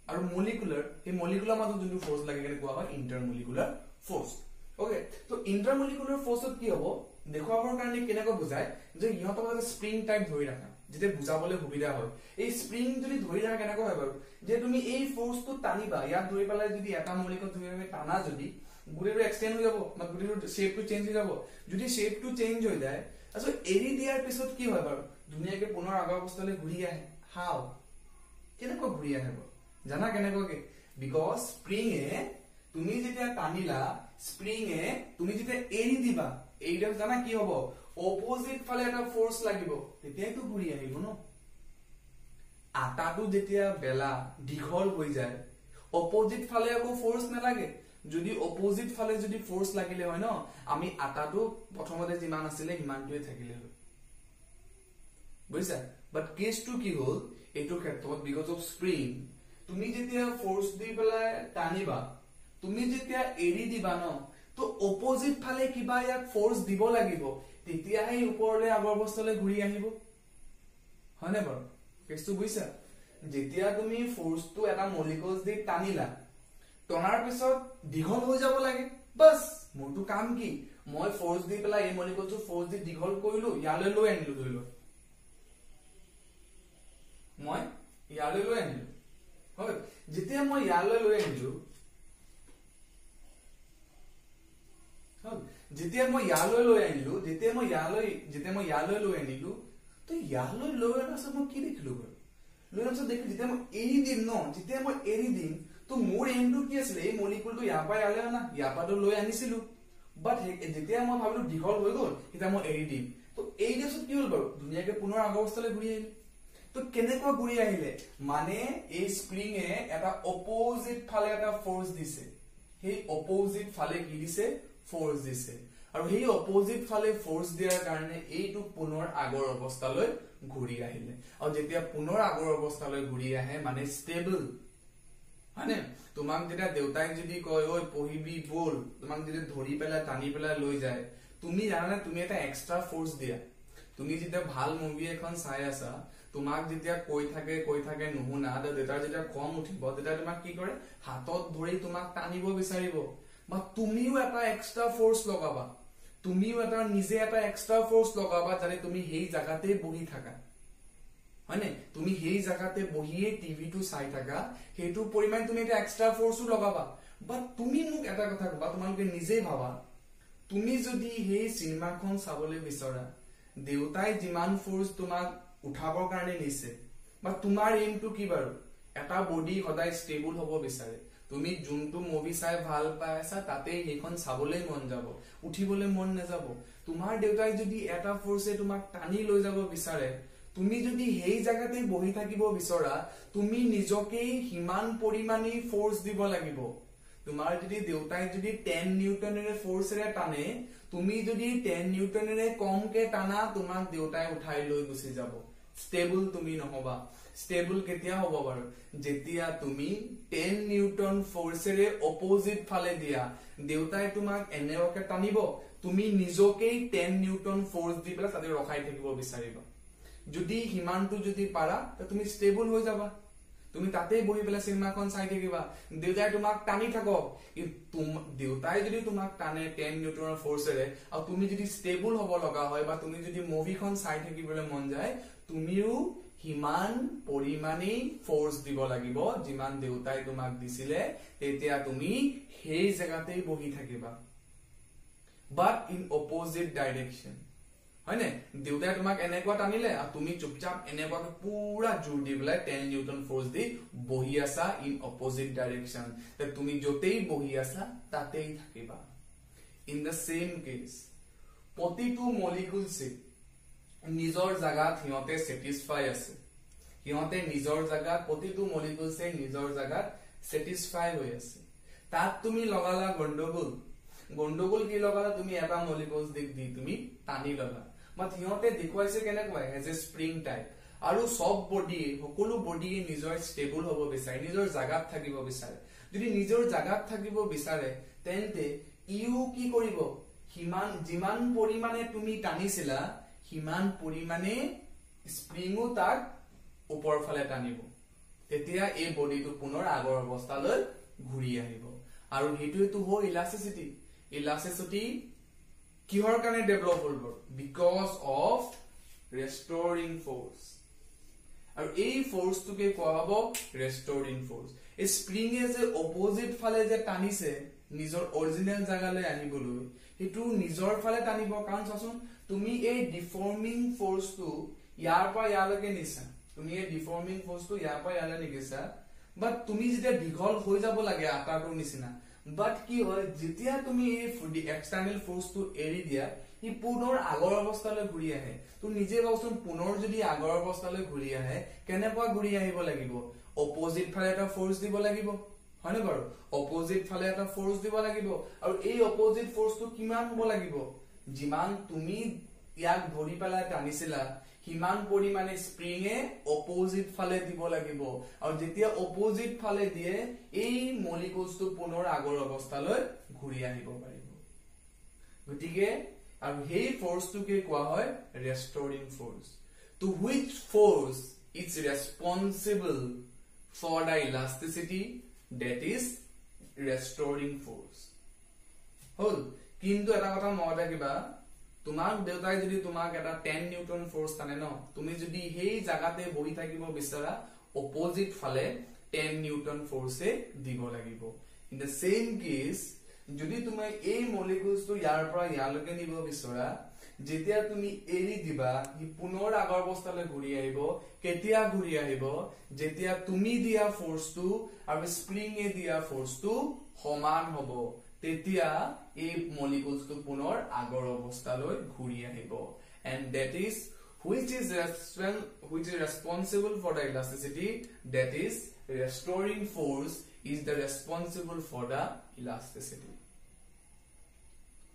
আৰু মলিকুলাৰ এই মলিকুলাৰ মাজত যোনটো ফোৰ্স লাগে কেনে কোৱা হয় ইন্টাৰমলিকুলাৰ ফোৰ্স ওকে তো ইন্টাৰমলিকুলাৰ ফোৰ্সত কি হ'ব দেখুৱাবৰ কাৰণে কেনেকৈ বুজায় যে ইহঁতক এটা স্প্ৰিং টাইপ ধৰি ৰাখা যেতে বুজাবলৈ সুবিধা হয় এই স্প্ৰিং যদি ধৰি ৰাখা কেনেকৈ হয় বাৰু যে তুমি এই ফোৰ্সটো টানিবা ইয়াত ধৰি পেলাই যদি এটা মলিকুল ধৰি ৰাখে টানা যদি গুটেটো এক্সটেন্ড হৈ যাব বা গুটেটো শেপটো চেঞ্জ হৈ যাব যদি শেপটো চেঞ্জ হৈ যায় আছো এৰি দিয়াৰ পিছত কি হয় বাৰু দুনিয়াকে পুনৰ আগৰ অৱস্থালৈ ঘূৰি আহে হাও কেনেকৈ ঘূৰি আহে জানা কেনেকৈ বিকজ স্প্ৰিংয়ে তুমি যেতিয়া টানিলা স্প্ৰিংয়ে তুমি যেতিয়া এৰি দিবা এইটা জানা কি হ'ব অপোজিট ফালে এটা ফোৰ্স লাগিব তেতিয়াই তো ঘূৰি আহিব ন আটাটো যেতিয়া বেলা দীঘল হৈ যায় অপোজিট ফালে আকৌ ফোর্স নালাগে যদি অপোজিট ফালে যদি ফোর্স লাগিলে হয় ন আমি আটাটো প্ৰথমতে যিমান আছিলে সিমানটোৱে থাকিলে হয় বুজিছা বাট কেসটো কি হল এইটো ক্ষেত্ৰত বিকজ অফ স্প্ৰিং তুমি যেতিয়া ফোৰ্স দি পেলাই টানিবা তুমি যেতিয়া এৰি দিবা ন তো অপোজিট ফালে কিবা ইয়াক ফোৰ্স দিব লাগিব তেতিয়াহে ওপৰলৈ আগৰ অৱস্থালৈ ঘূৰি আহিব হয়নে বাৰু কেসটো বুজিছা যেতিয়া তুমি ফোৰ্সটো এটা মলিকুলস দি টানিলা টনাৰ পিছত দীঘল হৈ যাব লাগে বাস মোৰটো কাম কি মই ফোৰ্স দি পেলাই এই মলিকুলটো ফোৰ্স দি দীঘল কৰিলো ইয়ালৈ লৈ আনিলো ধৰি লও মই ইয়ালৈ লৈ আনিলো হয় যেতিয়া মই ইয়ালৈ লৈ আনিলো যেতিয়া মই ইয়ালৈ লৈ আনিলো তো ইয়ালৈ লৈ আনাছ মই কি দেখিলো লৈ আনাছ দেখি যেতিয়া মই এৰি দিম ন যেতিয়া মই এৰি দিম তো মোৰ এমটো কি আছিল এই মলিকুলটো ইয়াৰ পৰা ইয়ালৈ আনা ইয়াৰ পৰা লৈ আনিছিলো বাট যেতিয়া মই ভাবিলো দীঘল হৈ গ'ল তেতিয়া মই এৰি দিম তো এই দিছত কি হ'ল বাৰু দুনিয়াকে পুনৰ আগৰ অৱস্থালৈ ঘূৰি আহিল তো কেনেকৈ ঘূৰি আহিলে মানে এই স্প্ৰিংয়ে এটা অপোজিট ফালে এটা ফোৰ্স দিছে সেই অপোজিট ফালে কি দিছে ফোৰ্স দিছে আৰু সেই অপোজিট ফালে ফোৰ্স দিয়াৰ কাৰণে এইটো পুনৰ আগৰ অৱস্থালৈ ঘূৰি আহিলে আৰু যেতিয়া পুনৰ আগৰ অৱস্থালৈ ঘূৰি আহে মানে ষ্টেবল মানে তোমাক যেতিয়া দেউতাই যদি কয় ঐ পঢ়িবি বল তোমাক যদি ধৰি পেলাই টানি পেলাই লৈ যায় তুমি জানানে তুমি এটা এক্সট্ৰা ফোর্স দিয়া তুমি যেতিয়া ভাল মুভি এখন চাই আছা তোমাক যেতিয়া কৈ থাকে নুশুনা দেউতাৰ যেতিয়া খং উঠিব তেতিয়া তোমাক কি কৰে হাতত ধৰি তোমাক টানিব বিচাৰিব বা তুমিও এটা এক্সট্ৰা ফোৰ্স লগাবা তুমিও এটা নিজে এটা এক্সট্ৰা ফোর্স লগাবা যাতে তুমি সেই জায়গাতে বহি থাকা হয়নে তুমি সেই জায়গাতে বহিয়ে টিভিটো চাই থাকা সেইটো পৰিমাণ তুমি এটা এক্সট্ৰা ফোর্সও লগাবা বা তুমি মোক এটা কথা কবা তোমালোকে নিজে ভাবা তুমি যদি সেই সিনেমাখন চাবলৈ বিচৰা দেউতাই যিমান ফোৰ্স তোমাক উঠাবৰ কাৰণে নিছে বা তোমাৰ এইমটো কি বাৰু এটা বডি সদায় ষ্টেবল হ'ব বিচাৰে তুমি যোনটো মুভি চাই ভাল পাইছা তাতে সেইখন চাবলৈ মন যাব উঠিবলৈ মন নাযাব তোমাৰ দেউতাই যদি এটা ফোৰ্সে তোমাক টানি লৈ যাব বিচাৰে তুমি যদি সেই জায়গাতে বহি থাকিব বিচৰা তুমি নিজকে হিমান পৰিমাণে ফোৰ্স দিব লাগিব তোমাৰ যদি দেউতাই যদি 10 নিউটনেৰে ফোৰ্সেৰে টানে তুমি যদি 10 নিউটনেৰে কমকে টানা তোমাক দেউতাই উঠাই লৈ গুচি যাব স্টেবল তুমি নহবা স্টেবল কেতিয়া হ'ব বাৰু যেতিয়া তুমি 10 নিউটন ফোৰ্সেৰে অপোজিট ফালে দিয়া দেউতাই তোমাক এনেকে টানিব তুমি নিজকে 10 নিউটন ফোর্স দি পেলা তাতে ৰখাই থাকিব বিচাৰিবা যদি হিমানটো যদি পাৰা তে তুমি স্টেবল হৈ যাবা তুমি তাতে বহি পেলা সিনেমাখন চাই থাকিবা দেউতাই তোমাক টানি থাকক দেউতাই যদি তোমাক টানে 10 নিউটনৰ ফোৰ্সেৰে আৰু তুমি যদি স্টেবল হ'ব লগা হয় বা তুমি যদি মুভিখন চাই থাকিবলৈ মন যায় তুমিও হিমান পৰিমাণে ফোর্স দিব লাগিব যিমান দেউতাই তোমাক দিছিলে তেতিয়া তুমি সেই জায়গাতে বহি থাকিবা বাট ইন অপোজিট ডাইৰেকশন হয়নে দেউতাই তোমাক এনেকুৱা টানিলে আৰু তুমি চুপচাপ এনেকুৱাকে পুৰা জোৰ দি পেলাই 10 নিউটন ফোৰ্স দি বহি আছা ইন অপোজিট ডাইৰেকশন তে তুমি যতেই বহি আছা তাতেই থাকিবা ইন দ্য সেম কেস প্ৰতিটো মলিকুলছে নিজৰ জায়গাত হিয়তে স্যাটিসফাই আছে হিয়তে নিজৰ জায়গাত প্ৰতিটো মলিকুলছে নিজৰ জায়গাত স্যাটিসফাই হৈ আছে তাত তুমি লগালা গন্ডগোল কি লগালা তুমি এটা মলিকুলছ দি তুমি টানি ললা বাট হিয়তে দেখুৱাইছে কেনেকুৱা এজ এ স্প্ৰিং টাইপ আৰু সব বডি সকলো বডি নিজৰ ষ্টেবল হ'ব বিচাৰে নিজৰ জায়গাত থাকিব বিচাৰে যদি নিজৰ জায়গাত থাকিব বিচাৰে তেন্তে ইউ কি কৰিব হিমান যিমান পৰিমাণে তুমি টানিছিলা হিমান পৰিমাণে স্প্ৰিংও তাক ওপৰ ফালে টানিব তেতিয়া এই বডিটো পুনৰ আগৰ অৱস্থালৈ ঘূৰি আহিব আৰু হেতুটো হয় ইলাস্টিসিটি কিহৰ কাৰণে ডেভেলপ হ'ল বিকজ অফ ৰেষ্টৰিং ফোৰ্স আৰু এই ফোৰ্সটোকে কোৱা হ'ব ৰেষ্টৰিং ফোৰ্স এই স্প্ৰিঙে যে অপোজিট ফালে যে টানিছে নিজৰ অৰিজিনাল জায়গালৈ আহিবলৈ হেতু নিজৰ ফালে টানিব কাৰণ চাচোন তুমি এই ডিফৰ্মিং ফোৰ্সটো ইয়াৰ পৰা ইয়ালৈকে নিছা তুমি এই ডিফৰ্মিং ফোৰ্সটো ইয়াৰ পৰা ইয়ালৈ নিছা বাট তুমি যেতিয়া দীঘল হৈ যাব লাগে আটাটোৰ নিচিনা বাট কি হয় যেতিয়া তুমি এই এক্সটাৰ্নাল ফোৰ্সটো এৰি দিয়া ই পুনৰ আগৰ অৱস্থালৈ ঘূৰি আহে তো নিজে ভাবচোন পুনৰ যদি আগৰ অৱস্থালৈ ঘূৰি আহে কেনেকুৱা ঘূৰি আহিব লাগিব অপোজিট ফালে এটা ফোৰ্স দিব লাগিব হয়নে বাৰু অপোজিট ফালে এটা ফোৰ্স দিব লাগিব আৰু এই অপোজিট ফোৰ্সটো কিমান হ'ব লাগিব যিমান তুমি ইয়াক ধৰি পেলাই টানিছিলা হিমান পৰিমাণে স্প্ৰিঙে অপোজিট ফালে দিব লাগিব আৰু যেতিয়া অপোজিট ফালে দিয়ে এই মলিকুলছটো পুনৰ আগৰ অৱস্থালৈ ঘূৰি আহিব পাৰিব গতিকে আৰু সেই ফোৰ্সটোকে কোৱা হয় restoring force to which force is responsible for the elasticity that is restoring force হল কিন্তু এটা কথা মনত ৰাখিবা তোমাক দেউতাই যদি তোমাক এটা 10 নিউটন ফোৰ্স টানে ন তুমি যদি সেই জায়গাতে বহি থাকিব বিচৰা অপোজিট ফালে 10 নিউটন ফোর্সে দিব লাগিব ইন দ্য সেম কেস যদি তুমি এই মলিকুলছটো ইয়াৰ পৰা ইয়ালৈকে নিব বিচৰা যেতিয়া তুমি এৰি দিবা ই পুনৰ আগৰ অৱস্থালৈ ঘূৰি আহিব কেতিয়া ঘূৰি আহিব যেতিয়া তুমি দিয়া ফোৰ্সটো আৰু স্প্ৰিঙে দিয়া ফোৰ্সটো সমান হ'ব তেতিয়া এই মলিকুলছটো পুনৰ আগৰ অৱস্থালৈ ঘূৰি আহিব and that is which is responsible for the elasticity that is restoring force is the responsible for the elasticity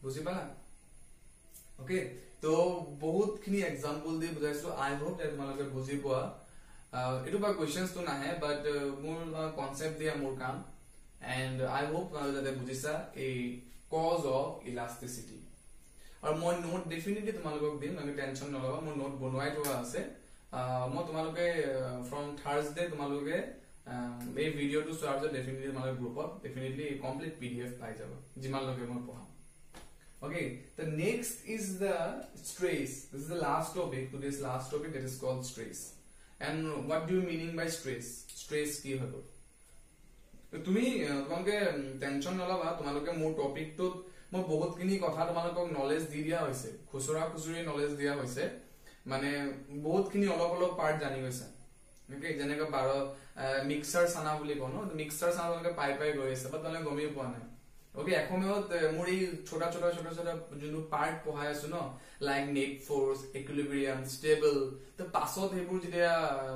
বুজি পালা ओके तो बहुत खिनि एग्जांपल दे बुझाइছো आई होप दैट তোমালোকে বুজি পোৱা এটো বা কোৱেশ্চনস তো নাহে বাট মোৰ কনসেপ্ট দিয়া মোৰ কাম and I hope that বুজিছা এই cause of elasticity আৰু মই নোট ডেফিনেটলি তোমালোকক দিম মানে টেনচন নলবা মোৰ নোট বনোৱাই থোৱা আছে মই তোমালোকে ফ্ৰম থাৰ্সডে তোমালোকে এই ভিডিঅ'টো চোৱাৰ পিছত ডেফিনেটলি তোমালোকে গ্ৰুপত ডেফিনেটলি কমপ্লিট PDF পাই যাব যিমানলৈকে মই পঢ়াম Okay, the next is the stress. This is the last topic, today's last topic, that is called stress. And what do you meaning by stress? Stress ki hobo? তুমি তোমালোকে tension নলবা তোমালোকে মোৰ টপিকটোত মই বহুতখিনি কথা তোমালোকক নলেজ দি দিয়া হৈছে খুচুৰা খুচুৰি নলেজ দিয়া হৈছে মানে বহুতখিনি অলপ অলপ পাৰ্ট জানি গৈছে ওকে যেনেকৈ 12 মিক্সাৰ সানা বুলি কওঁ ন মিক্সাৰ সানা তোমালোকে পাই গৈ আছে বাট তোমালোকে গমেই পোৱা নাই Okay, এখমেত মোৰ এই ছোটা যোনটো পাৰ্ট পঢ়াই আছো ন like net force equilibrium stable তো পাছত এইবোৰ যেতিয়া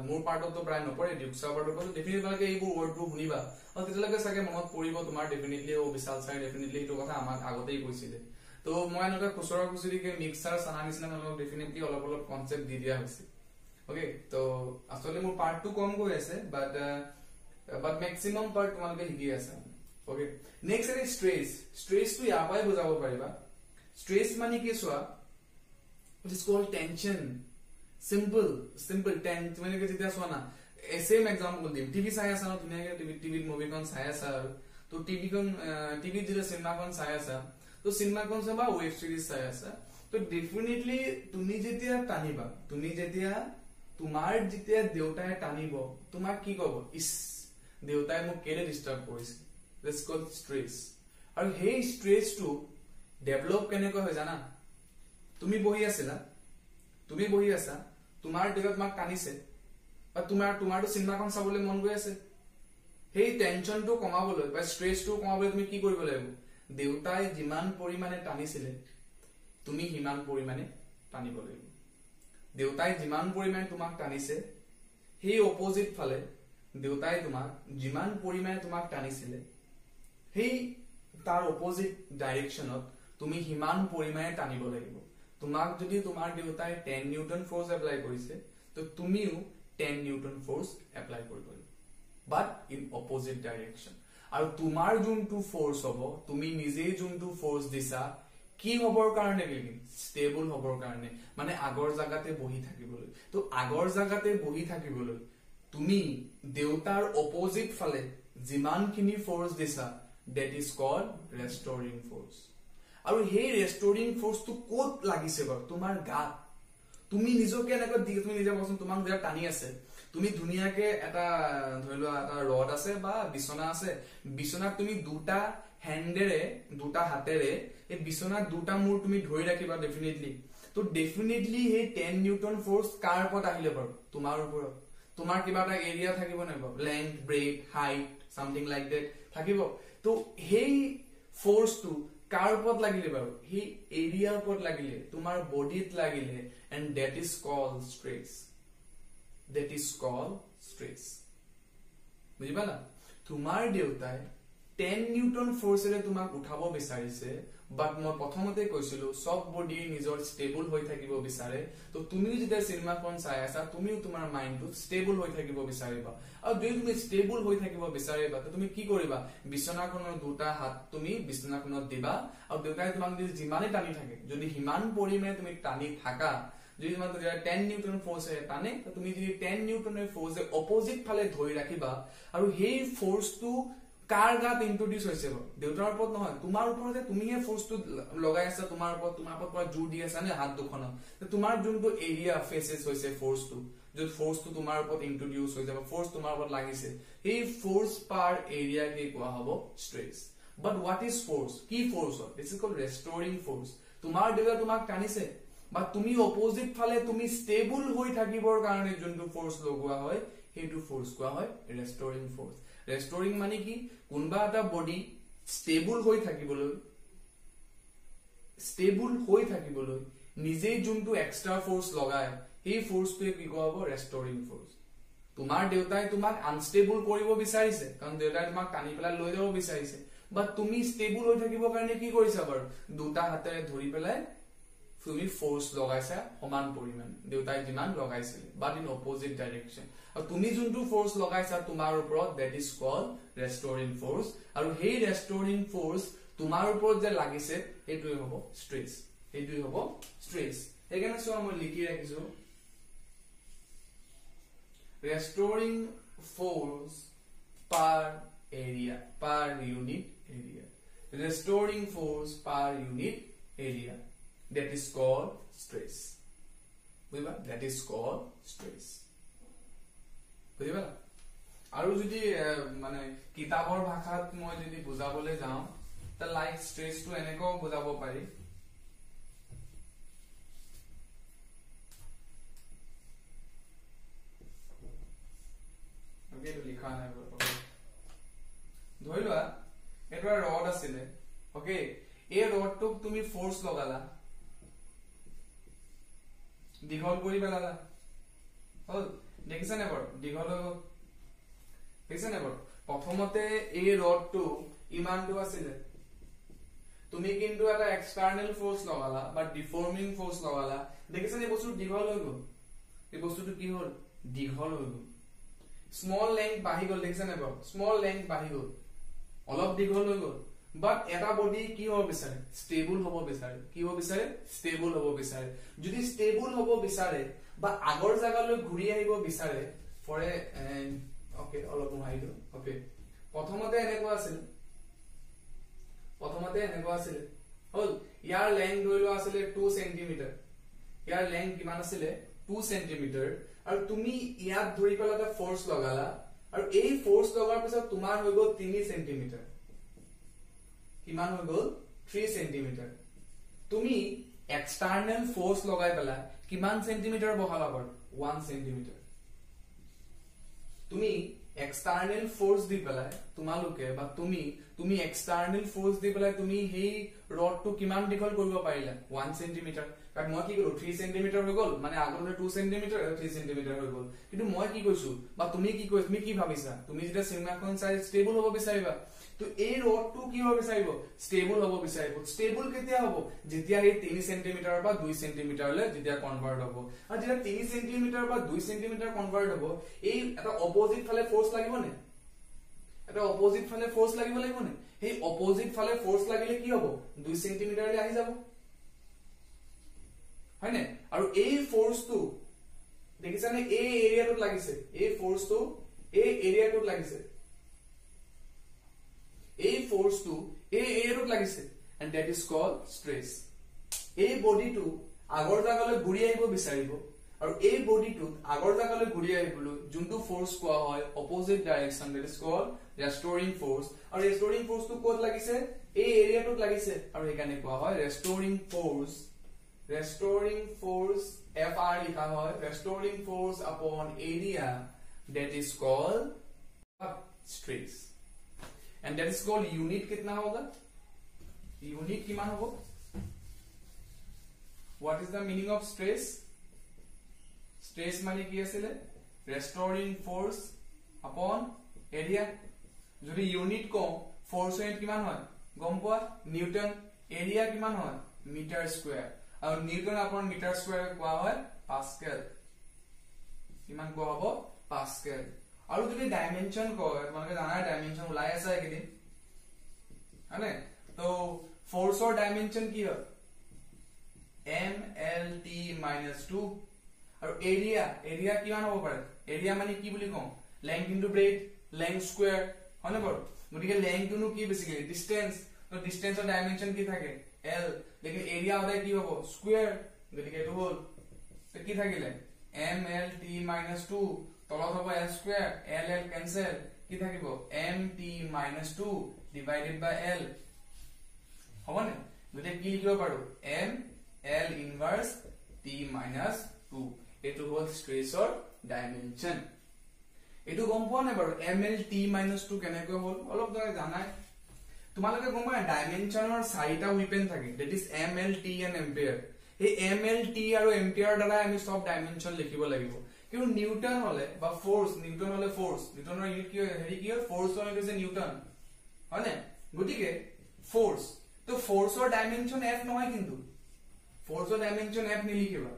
মোৰ পাৰ্টত তো প্ৰায় নপৰে ডিউক্সা পাৰ্টত তো ডেফিনেটলি তোমালোকে এইবোৰ ৱৰ্ডবোৰ শুনিবা আৰু তেতিয়ালৈকে চাগে মনত পৰিব তোমাৰ ডেফিনেটলি ও বিশাল ছাৰ ডেফিনেটলি এইটো কথা আমাক আগতেই কৈছিলে তো মই এনেকুৱা খুচৰা খুচৰিকে মিক্সাৰ সানা নিচিনা তোমালোকক ডেফিনেটলি অলপ অলপ কনসেপ্ট দি দিয়া হৈছে ওকে তো আসলে মোৰ পাৰ্টটো কম গৈ আছে বাট ম্যাক্সিমাম পাৰ্ট তোমালোকে শিকি আছে Okay, next is stress. Stress to yapai bujabo pariba. Stress mani ki soa. It is called tension. Simple tension. Mane ke jitya soa na. Same example dim. TV sai asa na dunia ke TV movie kon sai asa. To TV jile cinema kon sai asa. To cinema kon sa ba web series sai asa. To definitely tumi jitya taniba. Tumi jitya tumar jitya deutai tanibo. Tumar ki kobo? Is deutai mo kele disturb korise. That's called stress. আৰু সেই স্ট্ৰেসটো develop কেনেকৈ হয় জানা তুমি বহি আছিলা তোমাৰ দেহত মাক কানিছে বা তোমাৰটো চিনেমাখন চাবলৈ মন গৈ আছে সেই টেনচনটো কমাবলৈ বা স্ট্ৰেসটো কমাবলৈ তুমি কি কৰিব লাগিব দেউতাই যিমান পৰিমাণে টানিছিলে তুমি হিমান পৰিমাণে টানিব লাগিব দেউতাই যিমান পৰিমাণে তোমাক টানিছে সেই অপোজিট ফালে দেউতাই তোমাক যিমান পৰিমাণে তোমাক টানিছিলে Hey, tar opposite direction tumi himan porimane tanibo lagibo tumak jodi tumar deutai 10 newton force apply korise to tumiu 10 newton force apply koribo but in opposite direction aru tumar juntu force hobo tumi nije juntu force disa ki hobor karone geli stable hobor karone mane agor jagate bohi thakibole to agor jagate bohi thakibole tumi deutar opposite fale jiman khini force disa that is called restoring force আৰু হে restoring force to কোত লাগিছে বৰ তোমাৰ গাত তুমি নিজকে এনেকৈ তুমি নিজে বসন তোমাক যে টানি আছে তুমি দুনিয়াকে এটা ধৰিলোৱা এটা ৰড আছে বা বিছনা আছে বিছনাত তুমি দুটা হ্যান্ডেৰে দুটা হাতেৰে এই বিছনাত দুটা মূৰ তুমি ধৰি ৰাখিবা ডেফিনেটলি তো ডেফিনেটলি হে 10 নিউটন ফোৰ্স কাৰ পত আহিলে বৰ তোমাৰ ওপৰত তোমাৰ কিবা এটা এৰিয়া থাকিব নেব length breath height something like that থাকিব তো হেই ফোৰ্স টু কাৰ ওপৰত লাগিলে বাৰু হি এৰিয়াৰ ওপৰত লাগিলে তোমাৰ বডিত লাগিলে এন্ড দ্যাট ইজ কল্ড স্ট্ৰেস বুজিবালা তোমাৰ দেউতাই 10 নিউটন ফোৰ্সেৰে তোমাক উঠাব বিচাৰিছে বাট মই প্ৰথমতে কৈছিলো সব বডি নিজৰ ষ্টেবল হৈ থাকিব বিচাৰে তো তুমিও যেতিয়া সিনেমাখন চাই আছা তুমিও তোমাৰ মাইন্ডটো ষ্টেবল হৈ থাকিব বিচাৰিবা আৰু যদি তুমি ষ্টেবল হৈ থাকিব বিচাৰিবা তো তুমি কি কৰিবা বিছনাখনৰ দুটা হাত তুমি বিছনাখনত দিবা আৰু দেউতাই তোমাক যিমানে টানি থাকে যদি হিমান পৰিমাণে তুমি টানি থাকা যদি তোমাৰ 10 নিউটন ফোৰ্সে টানে তো তুমি যদি 10 নিউটনৰ ফোৰ্সে অপোজিট ফালে ধৰি ৰাখিবা আৰু সেই ফোৰ্সটো কাৰ গাত ইন্ট্ৰোডিউস হৈছে দেউতাৰ ওপৰত নহয় তোমাৰ ওপৰতে তুমিহে ফোৰ্সটো লগাই আছা তোমাৰ ওপৰত পৰা জোৰ দি আছা নে হাত দুখনত তোমাৰ যোনটো এৰিয়া ফেসেস হৈছে ফোৰ্সটো যত ফোৰ্সটো তোমাৰ ওপৰত ইন্ট্ৰোডিউস হৈ যাব ফোৰ্স তোমাৰ ওপৰত লাগিছে এই ফোৰ্স পাৰ এৰিয়া কে কোৱা হ'ব stress but what is force কি force this is called restoring force তোমাৰ দেউতা তোমাক টানিছে বা তুমি অপোজিট ফালে তুমি ষ্টেবল হৈ থাকিবৰ কাৰণে যোনটো ফোৰ্স লগোৱা হয় হেতু ফোৰ্স কোৱা হয় ৰেস্টোৰিং ফোর্স Restoring মানে কি কোনবা এটা বডি ষ্টেবল হৈ থাকিবলৈ নিজেই যোনটো এক্সট্ৰা ফোৰ্স লগায় এই ফোৰ্সটোৱে কি কোৱা হ'ব ৰেস্টোৰিং ফোৰ্স তোমাৰ দেউতাই তোমাক আনষ্টেবল কৰিব বিচাৰিছে কাৰণ দেউতাই তোমাক টানি পেলাই লৈ যাব বিচাৰিছে বাট তুমি ষ্টেবল হৈ থাকিবৰ কাৰণে কি কৰিছা বাৰু দুটা হাতেৰে ধৰি পেলাই তুমি ফোৰ্স লগাইছা সমান পৰিমাণে দেউতাই যিমান লগাইছিল বাট ইন অপোজিট ডাইৰেকশন আৰু তুমি যোনটো ফোৰ্স লগাইছা তোমাৰ ওপৰত that is called restoring force আৰু হেই ৰেস্টোৰিং ফোৰ্স তোমাৰ ওপৰত যে লাগিছে এটোই হ'ব স্ট্ৰেস সেইকাৰণে সো মই লিখি ৰাখিছো restoring force per area, per unit area, restoring force per unit area, that is called stress. বুঝিবা, that is called stress. বুঝিবা আৰু যদি মানে কিতাপৰ ভাষাত মই যদি বুজাবলৈ যাওঁ তা লাইক স্ট্ৰেস টো এনেকৈ বুজাব পাৰি ওকে তো লিখা নাই ধৰি লোৱা এটা ৰড আছিলে ওকে এই ৰডটোক তুমি ফোৰ্স লগালা দীঘল কৰি পেলালা হল দেখিছা নে বাৰু দীঘল দেখিছা নে বাৰু প্ৰথমতে এই ৰডটো ইমানটো আছিলে তুমি কিন্তু এটা এক্সটার্নাল ফোর্স লগালা বা ডিফর্মিং ফোর্স লগালা দেখিছা নে বস্তু দীঘল হৈ গল এই বস্তুটো কি হল দীঘল হৈ গল স্মল লেংথ বাঢ়ি গল দেখিছা নে বাৰু স্মল লেংথ বাঢ়ি গল অলপ দীঘল হৈ গল বাট এটা বডি কি হ'ব বিচাৰে ষ্টেবল হ'ব বিচাৰে কি হ'ব বিচাৰে ষ্টেবল হ'ব বিচাৰে যদি ষ্টেবল হ'ব বিচাৰে বা আগৰ জাগালৈ ঘূৰি আহিব বিচাৰে ফৰ ওকে অলপ হাইটো ওকে প্ৰথমতে এনেকুৱা আছিল হল ইয়াৰ লেংথ ধৰিলো আছিল 2 সেন্টিমিটাৰ ইয়াৰ লেংথ কিমান আছিল 2 সেন্টিমিটাৰ আৰু তুমি ইয়াত ধৰি পেলাই এটা ফোৰ্স লগালা আৰু এই ফোৰ্স লগাৰ পিছত তোমাৰ হৈ গল 3 সেন্টিমিটাৰ কিমান হৈ গল 3 সেন্টিমিটাৰ তুমি এক্সটাৰ্নাল ফোৰ্স লগাই পেলাই কিমান সেন্টিমিটাৰ বহালা বৰ 1 সেন্টিমিটাৰ তুমি এক্সটাৰ্নাল ফোৰ্স দি পেলাই তোমালোকে বা তুমি এক্সটাৰ্নাল ফোৰ্স দি পেলাই তুমি হেই ৰডটো কিমান দীঘল কৰিব পাৰিলা 1 সেন্টিমিটাৰ কাৰণ মই কি কৰো 3 সেন্টিমিটাৰ হৈ গল মানে আগলৈ 2 সেন্টিমিটাৰ 3 সেন্টিমিটাৰ হৈ গল কিন্তু মই কি কৈছো বা তুমি কি ভাবিছা তুমি যেটা সিগমাখন চাই ষ্টেবল হ'ব বিচাৰিবা তো এই ৰডটো কি হ'ব বিচাৰিব ষ্টেবল হ'ব বিচাৰিব ষ্টেবল কেতিয়া হ'ব যেতিয়া এই 3 সেন্টিমিটাৰ বা 2 সেন্টিমিটাৰলৈ যেতিয়া কনভাৰ্ট হ'ব আৰু যেতিয়া 3 সেন্টিমিটাৰ বা 2 সেন্টিমিটাৰ কনভাৰ্ট হ'ব এই এটা অপোজিট ফালে ফোর্স লাগিব নে এটা অপোজিট ফালে ফোর্স লাগিব নে এই অপোজিট ফালে ফোর্স লাগিলে কি হ'ব 2 সেন্টিমিটাৰলৈ আহি যাব হয় নে আৰু এই ফোৰ্সটো দেখিছানে এই এৰিয়াটোত লাগিছে এই ফোৰ্সটো এই এৰিয়াটোত লাগিছে এই ফোৰ্সটো এই এৰিয়াটোত লাগিছে and that is called stress এই বডিটো আগৰ জাগালৈ ঘূৰি আহিব বিচাৰিব আৰু এই বডিটোত আগৰ জাগালৈ ঘূৰি আহিবলৈ যোনটো ফোৰ্স কোৱা হয় opposite direction that is called restoring force আৰু restoring force টো ক'ত লাগিছে এই এৰিয়াটোত লাগিছে আৰু এখানে কোৱা হয় restoring force FR লিখা হয় restoring force upon area that is called stress and that is called unit कितना होगा unit किमान होगा what is the meaning of stress माने কি আছিল restoring force upon area যদি unit को force unit কিমান হয় গম পোৱা নিউটন area কিমান হয় মিটাৰ স্কয়াৰ আৰু নিউটন আপন মিটাৰ স্কয়াৰ কোৱা হয় পাস্কেল কিমান কোৱা হ'ব পাস্কেল আৰু যদি ডাইমেনশন কয় তোমালোকে জানা ডাইমেনশন ওলাই আছে একদিন হয়নে তো ফোৰ্সৰ ডাইমেনশন কি হয় MLT - 2 আৰু এৰিয়া কিমান হ'ব পাৰে এৰিয়া মানে কি বুলি কওঁ length into breath length square হয়নে বাৰু গতিকে লেংথটো কি বেসিক্যালি ডিসটেন্স তো ডিসটেন্সৰ ডাইমেনশন কি থাকে L লেকিন এৰিয়া হলে কি হ'ব স্কয়াৰ গতিকে এটো হ'ল তো কি থাকিলে MLT - 2 তলত হ'ব L স্কয়াৰ L ক্যান্সেল কি থাকিব MT - 2 ডিভাইডেড বাই L হবনে গতিকে কি লিখিব পাৰো ML ইনভাৰ্স T - 2 এটো হ'ল স্ট্ৰেছৰ ডাইমেনশন এটো গম পোৱা নাই বাৰু ML T - 2 কেনেকৈ হ'ল অলপ জানাই তোমালোকে গম পোৱা ডাইমেনশনৰ 4টা উইপেন থাকে that is ML T and ampere এই ML T আৰু এম্পিয়াৰ দ্বাৰা আমি সব ডাইমেনশন লিখিব লাগিব কিন্তু নিউটন হলে বা নিউটনৰ ইউনিট কি হয় হেৰি কি হয় ফোৰ্সৰ ইউনিট হৈছে নিউটন হয়নে গতিকে ফোৰ্সৰ ডাইমেনশন F নহয় কিন্তু ফোৰ্সৰ ডাইমেনশন F নিলিখিবা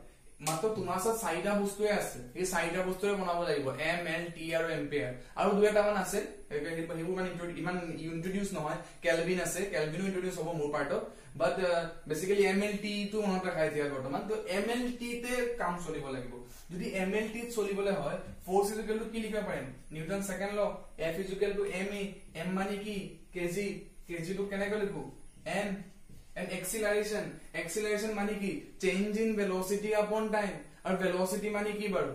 মাত্ৰ তোমাৰ ওচৰত চাৰিটা বস্তুৱে আছে, এই চাৰিটা বস্তুৰে বনাব লাগিব এম এল টি আৰু এম্পিয়াৰ, আৰু দুই এটামান আছে সেইবোৰ মানে ইমান ইন্ট্ৰডিউচ নহয়। কেলভিন আছে, কেলভিনো ইন্ট্ৰডিউচ হ'ব মোৰ পাৰ্টত, বাট বেসিক্যালি এম এল টি টো মনত ৰাখাই দিয়া বৰ্তমান। তো এম এল টি তে কাম চলিব লাগিব। যদি এম এল টি চলিবলৈ হয় ফোর্স ইজ ইকুয়াল টু কি লিখিব পাৰিম, Newton second law, F is equal to M A, M মানে কি কেজি, কেজি টো কেনেকৈ লিখো এম, and acceleration, acceleration মানে কি change in velocity upon time, আৰু velocity মানে কি বাৰু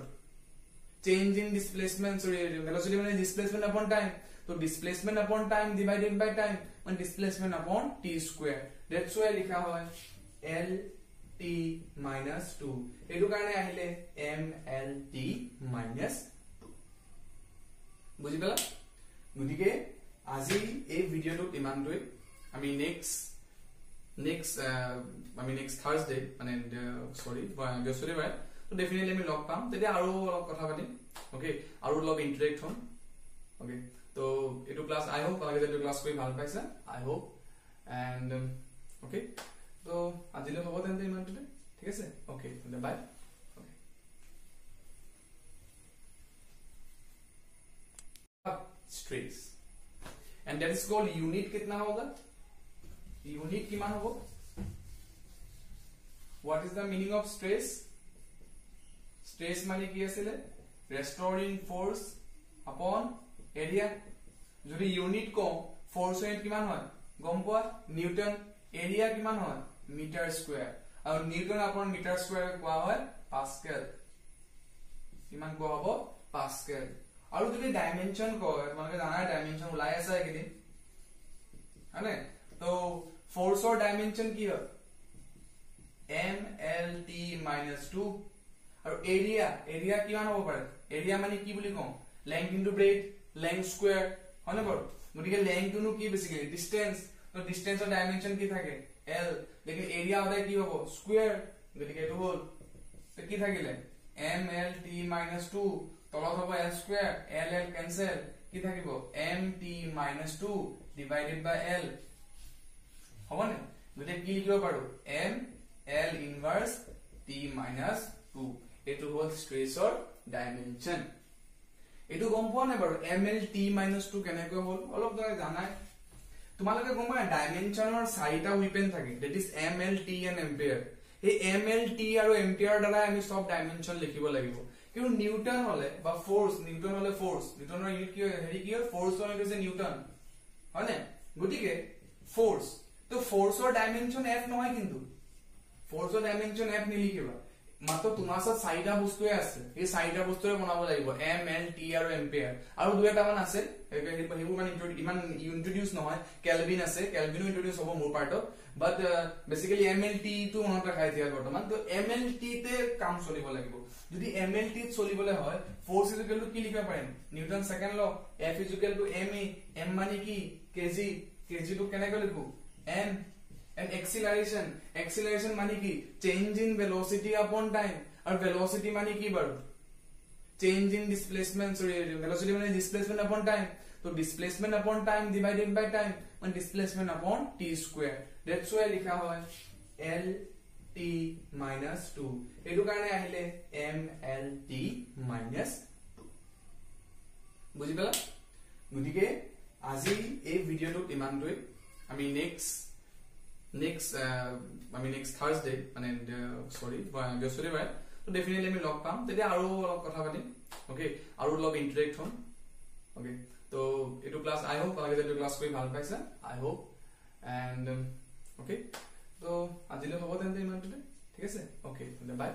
change in displacement, sorry velocity মানে displacement upon time, তো displacement upon time divided by time মানে displacement upon t square, that's why লিখা হয় l t minus 2, এইটো কাৰণে আহিলে m l t minus 2। বুজি পালা? গতিকে আজি এই ভিডিওটো ইমানটোই। আমি নেক্সট থাৰ্সডে মানে সৰি বৃহস্পতিবাৰে তো ডেফিনেটলি আমি লগ পাম, তেতিয়া আৰু অলপ কথা পাতিম, ওকে, আৰু অলপ ইন্টাৰেক্ট হ'ম, ওকে। তো এইটো ক্লাছ আই হোপ আপোনালোকে এইটো ক্লাছ কৰি ভাল পাইছে, আই হোপ, এণ্ড ওকে। তো আজিলৈ হ'ব তেন্তে ইমানটোতে, ঠিক আছে, ওকে, তেন্তে bye. Stress and that is called unit. कितना होगा यूनिट किमान होगा? What is the meaning of stress? Stress माने কি আছিল? ৰেষ্টৰিং ফোৰ্স আপন এৰিয়া। যদি ইউনিট কম ফোৰ্স ইউনিট কিমান হয় গম পোৱা? নিউটন। এৰিয়া কিমান হয়? মিটাৰ স্কয়াৰ, আৰু নিউটন আপন মিটাৰ স্কয়াৰ কোৱা হয় পাস্কেল। কিমান কোৱা হ'ব? পাস্কেল। আৰু যদি ডাইমেনশন কয়, তোমালোকে জানাই ডাইমেনশন ওলাই আছে একেদিন, হয়নে? তো ফোৰ্সৰ ডাইমেনশন কি হয়? m l t minus 2, আৰু এৰিয়া কিমান হ'ব পাৰে? এৰিয়া মানে কি বুলি কওঁ? Length into breath, length square, হয়নে বাৰু? গতিকে লেংথটো কি বেসিক্যালি ডিসটেন্স, তো ডিসটেন্সৰ ডাইমেনশন কি থাকে? l, লেকিন এৰিয়া হলে কি হ'ব? স্কয়াৰ। গতিকে এটো হ'ল তো কি থাকিলে m l t minus 2, তলত হ'ব l square, l l cancel, কি থাকিব m t minus 2 divided by l, হবনে? গতিকে কি লিখিব পাৰো? m l ইনভাৰ্স t minus 2, এটো হ'ল স্ট্ৰেছৰ ডাইমেনশন। এটো গম পোৱা নাই বাৰু m l t minus 2 কেনেকৈ হ'ল? অলপ জানাই তোমালোকে গম পোৱা ডাইমেনশনৰ চাৰিটা উইপেন থাকে, that is m l t and ampere. এই m l t আৰু এম্পিয়াৰ দ্বাৰা আমি সব ডাইমেনশন লিখিব লাগিব। কিন্তু নিউটন হলে বা ফোৰ্স, নিউটন হলে ফোৰ্স, নিউটনৰ ইউনিট কি হয়? হেৰি কি হয়? ফোৰ্সৰ ইউনিট হৈছে নিউটন, হয়নে? গতিকে ফোৰ্স, তো ফোৰ্সৰ ডাইমেনশন f নহয়, কিন্তু ফোৰ্সৰ ডাইমেনশন f নিলিখিবা। মাত্ৰ তোমাৰ ওচৰত চাৰিটা বস্তুৱে আছে, এই চাৰিটা বস্তুৰে বনাব লাগিব এম এল টি আৰু এম্পিয়াৰ, আৰু দুই এটামান আছে সেইবোৰ মানে ইমান ইন্ট্ৰডিউচ নহয়। কেলভিন আছে, কেলভিনো ইন্ট্ৰডিউচ হ'ব মোৰ পাৰ্টত, বাট বেসিক্যালি এম এল টি টো মনত ৰাখাই দিয়া বৰ্তমান। তো এম এল টি তে কাম চলিব লাগিব। যদি এম এল টি চলিবলৈ হয় ফোর্স ইজ ইকুয়াল টু কি লিখিব পাৰিম? Newton second law, F is equal to M A, M মানে কি কেজি, কেজি টো কেনেকৈ লিখো এম, and acceleration, acceleration মানে কি change in velocity upon time, আৰু velocity মানে কি বাৰু change in displacement, sorry velocity মানে displacement upon time, তো displacement upon time divided by time মানে displacement upon t square, that's why লিখা হয় l t minus 2, এইটো কাৰণে আহিলে m l t minus 2। বুজি পালা? গতিকে আজি এই ভিডিওটো ইমানটোই। আমি নেক্সট থাৰ্সডে মানে সৰি বৃহস্পতিবাৰে তো ডেফিনেটলি আমি লগ পাম, তেতিয়া আৰু অলপ কথা পাতিম, ওকে, আৰু অলপ ইন্টাৰেক্ট হ'ম, ওকে। তো এইটো ক্লাছ আই হোপ আপোনালোকে এইটো ক্লাছ কৰি ভাল পাইছে, আই হোপ, এণ্ড ওকে। তো আজিলৈ হ'ব তেন্তে ইমানটোতে, ঠিক আছে, ওকে, বাই।